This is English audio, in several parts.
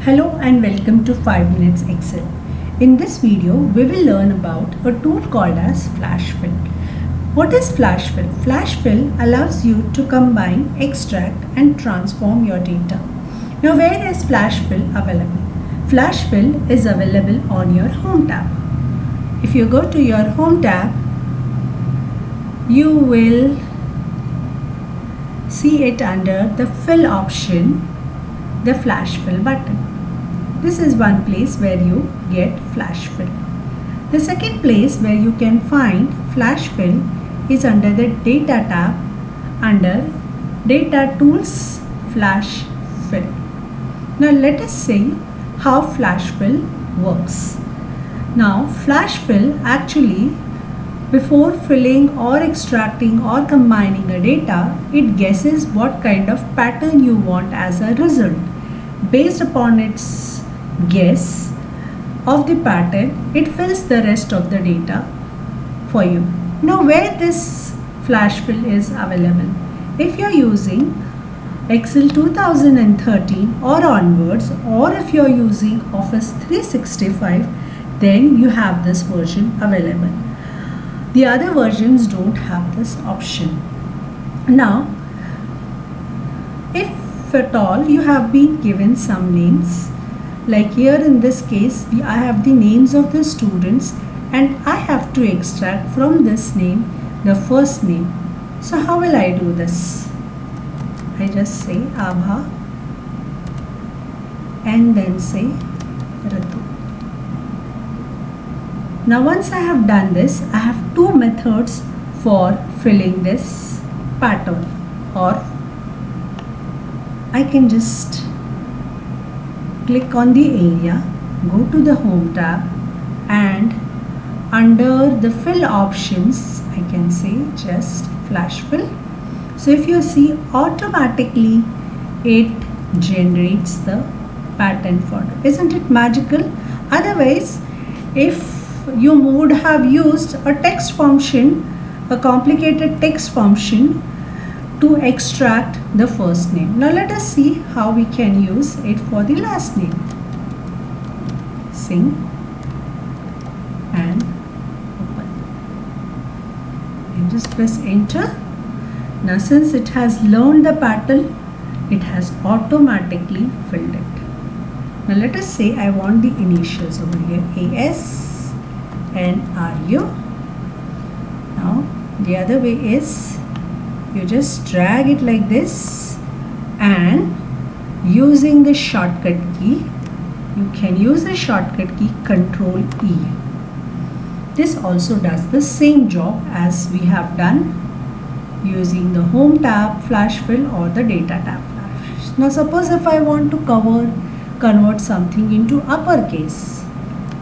Hello and welcome to 5 Minutes Excel. In this video, we will learn about a tool called as Flash Fill. What is Flash Fill? Flash Fill allows you to combine, extract and transform your data. Now, where is Flash Fill available? Flash Fill is available on your Home tab. If you go to your Home tab, you will see it under the Fill option, the Flash Fill button. This is one place where you get Flash Fill. The second place where you can find Flash Fill is under the Data tab under Data Tools Flash Fill. Now let us see how Flash Fill works. Now Flash Fill actually, before filling or extracting or combining a data, it guesses what kind of pattern you want as a result. Based upon its guess of the pattern, it fills the rest of the data for you. Now where this Flash Fill is available? If you are using Excel 2013 or onwards, or if you are using Office 365, then you have this version available. The other versions don't have this option. Now, if at all you have been given some names, like here in this case, I have the names of the students and I have to extract from this name the first name. So how will I do this? I just say Abha and then say Ritu. Now once I have done this, I have two methods for filling this pattern, or I can just click on the area, go to the Home tab and under the Fill options, I can say just Flash Fill. So if you see, automatically it generates the pattern folder. Isn't it magical? Otherwise, if you would have used a text function, a complicated text function to extract the first name. Now let us see how we can use it for the last name. Sing and open. And just press enter. Now since it has learned the pattern, it has automatically filled it. Now let us say I want the initials over here, AS and RU. Now the other way is you just drag it like this, and using the shortcut key, you can use the shortcut key Control E. This also does the same job as we have done using the Home tab Flash Fill or the Data tab Flash. Now suppose if I want to convert something into uppercase,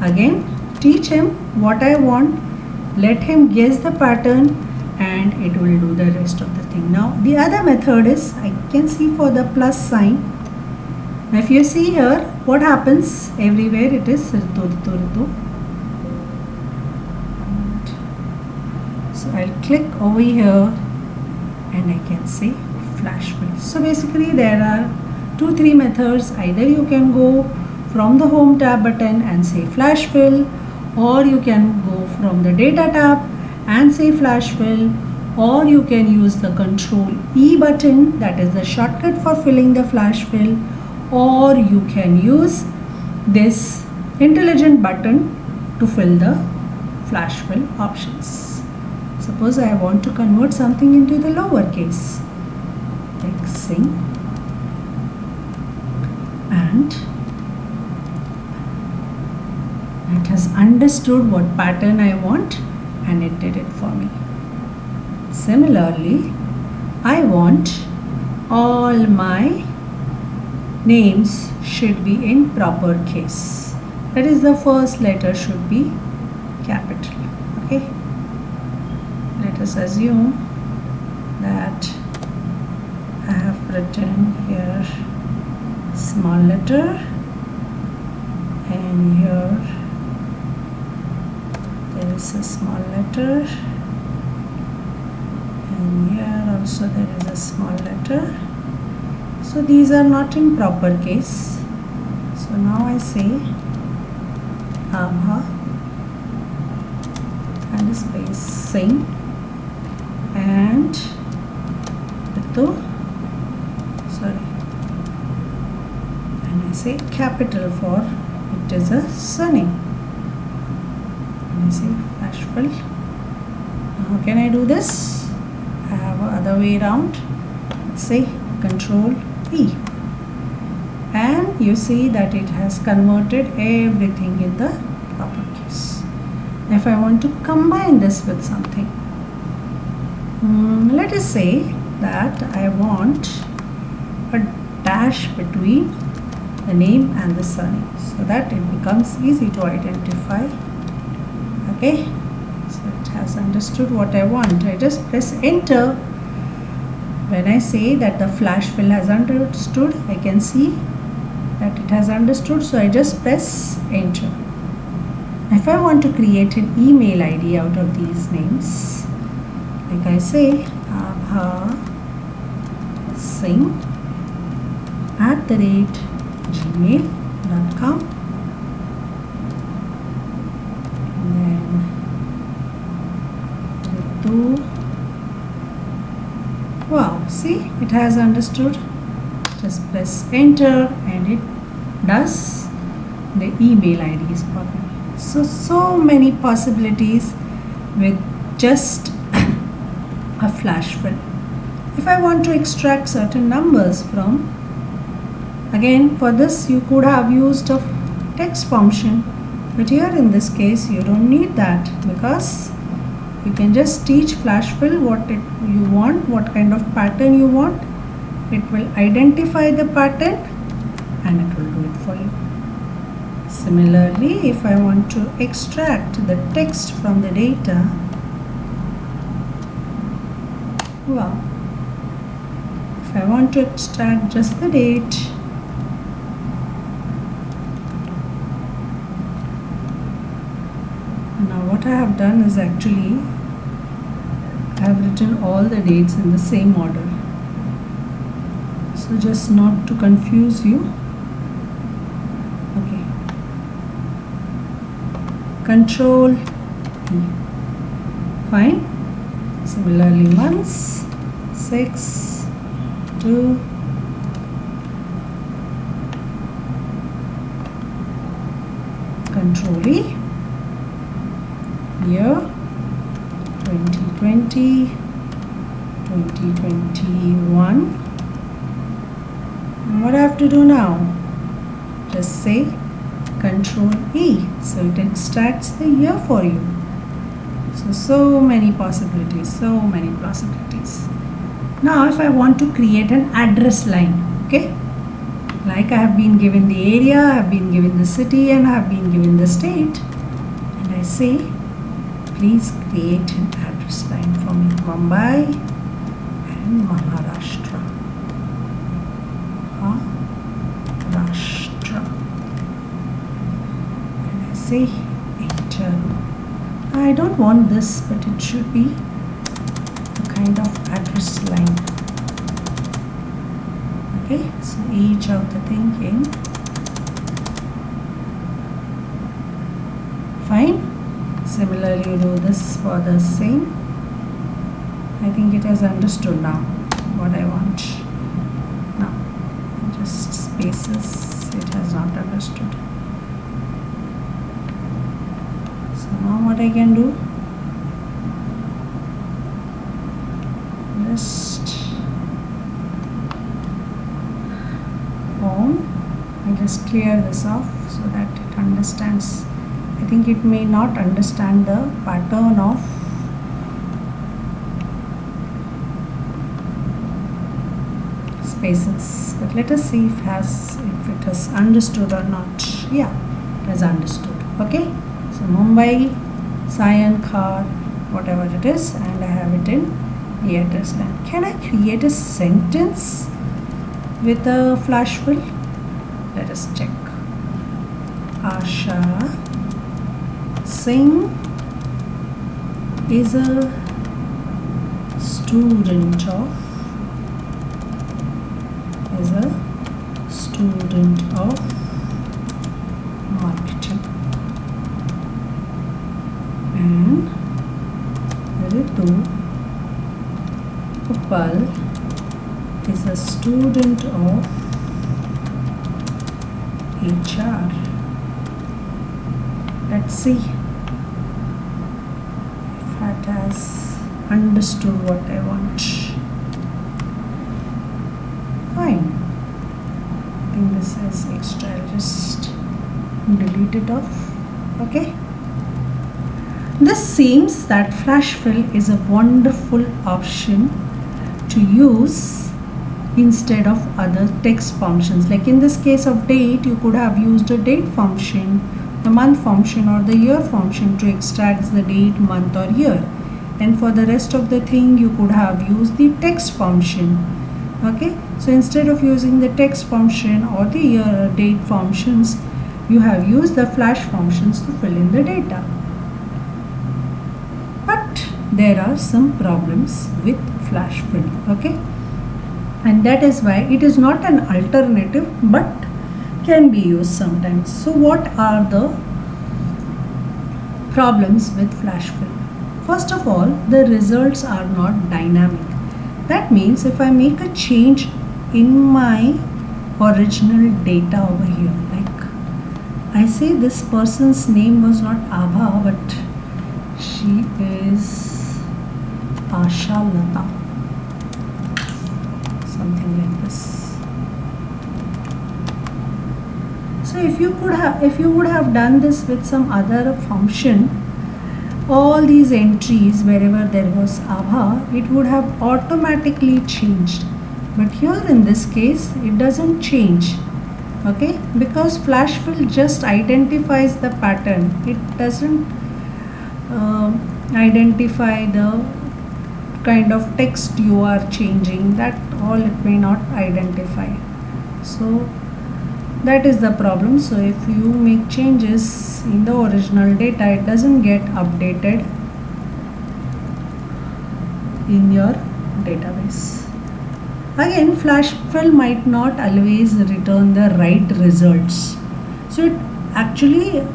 again teach him what I want, let him guess the pattern and it will do the rest of the thing. Now the other method is, I can see for the plus sign. Now if you see here, what happens everywhere, it is Ritu, Ritu, Ritu. So I'll click over here and I can say Flash Fill. So basically there are 2-3 methods. Either you can go from the Home tab button and say Flash Fill, or you can go from the Data tab and say Flash Fill, or you can use the Control E button, that is the shortcut for filling the Flash Fill, or you can use this intelligent button to fill the Flash Fill options. Suppose I want to convert something into the lowercase, like sing, and it has understood what pattern I want and it did it for me. Similarly, I want all my names should be in proper case. That is, the first letter should be capital. Okay. Let us assume that I have written here small letter and here there is a small letter and here also there is a small letter. So these are not in proper case. So So now I say Abha and a space Singh and and I say capital for it is a surname, and I say Flashfill. How can I do this? I have other way around. Say Control E, and you see that it has converted everything in the uppercase. If I want to combine this with something, let us say that I want a dash between the name and the surname so that it becomes easy to identify. Okay, so it has understood what I want. I just press enter. When I say that the Flashfill has understood, I can see that it has understood, so I just press enter. If I want to create an email ID out of these names, like I say Abha Singh @gmail.com, and then Ritu. Wow, see, it has understood. Just press enter and it does the email IDs for me. So many possibilities with just a Flashfill. If I want to extract certain numbers from, again for this you could have used a text function, but here in this case you don't need that, because you can just teach Flashfill what you want, what kind of pattern you want. It will identify the pattern and it will do it for you. Similarly, if I want to extract the text from the data, wow, if I want to extract just the date, now what I have done is actually I have written all the dates in the same order. So just not to confuse you. Okay. Control E. Fine. Similarly, months 6, 2, Control E. Year 2020, 2021. And what I have to do now? Just say Control E, so it extracts the year for you. So many possibilities, so many possibilities. Now if I want to create an address line, okay, like I have been given the area, I have been given the city, and I have been given the state, and I say please create an address line for me, Mumbai and Maharashtra. Maharashtra. And I say enter. I don't want this, but it should be a kind of address line. Okay, so each of the thing in. Fine. Similarly, you do this for the same. I think it has understood now what I want. Now, just spaces, it has not understood. So now what I can do? Just home. I just clear this off so that it understands. I think it may not understand the pattern of spaces, but let us see if it has understood or not. Yeah, it has understood. Okay, so Mumbai, Sion, Khar, whatever it is, and I have it in the address line. Can I create a sentence with a Flashfill? Let us check. Asha Singh is a student of marketing. And Ritu Uppal is a student of HR. Let's see if that has understood what I want. Fine. I think this is extra. I'll just delete it off. Okay. This seems that flash fill is a wonderful option to use instead of other text functions. Like in this case of date, you could have used a date function, the month function, or the year function to extract the date, month, or year. And for the rest of the thing, you could have used the text function. Okay, so instead of using the text function or the year date functions, you have used the flash functions to fill in the data. But there are some problems with flash fill. Okay, and that is why it is not an alternative but can be used sometimes. So what are the problems with flash fill? First of all, the results are not dynamic. That means if I make a change in my original data over here, like I say this person's name was not Abha, but she is Asha Lata, something like this. So if you would have done this with some other function, all these entries wherever there was Abha, it would have automatically changed. But here in this case, it doesn't change. Okay, because flash fill just identifies the pattern. It doesn't identify the kind of text you are changing. That all it may not identify. So that is the problem. So if you make changes in the original data, it doesn't get updated in your database. Again, flash fill might not always return the right results. So it actually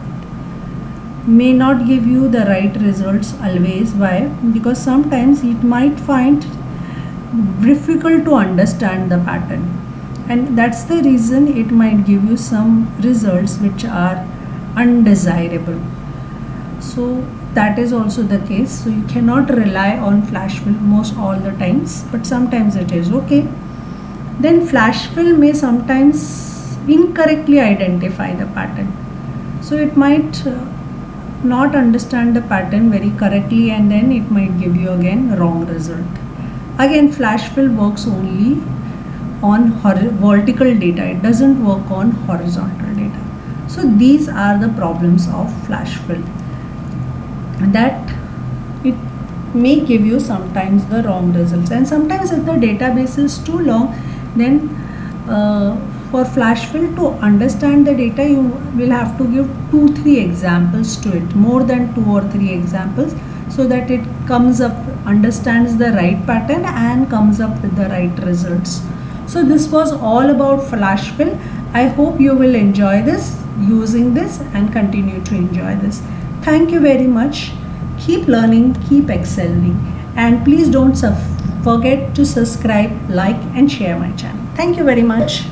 may not give you the right results always. Why? Because sometimes it might find difficult to understand the pattern. And that's the reason it might give you some results which are undesirable. So that is also the case. So you cannot rely on flash fill most all the times, but sometimes it is okay. Then flash fill may sometimes incorrectly identify the pattern. So it might not understand the pattern very correctly, and then it might give you again wrong result. Again, flash fill works only on vertical data. It doesn't work on horizontal data. So these are the problems of flash fill, that it may give you sometimes the wrong results, and sometimes if the database is too long, then for flash fill to understand the data, you will have to give 2-3 examples to it, more than 2 or 3 examples, so that it comes up, understands the right pattern and comes up with the right results. So this was all about flash fill. I hope you will enjoy this, using this, and continue to enjoy this. Thank you very much. Keep learning, keep excelling, and please don't forget to subscribe, like, and share my channel. Thank you very much.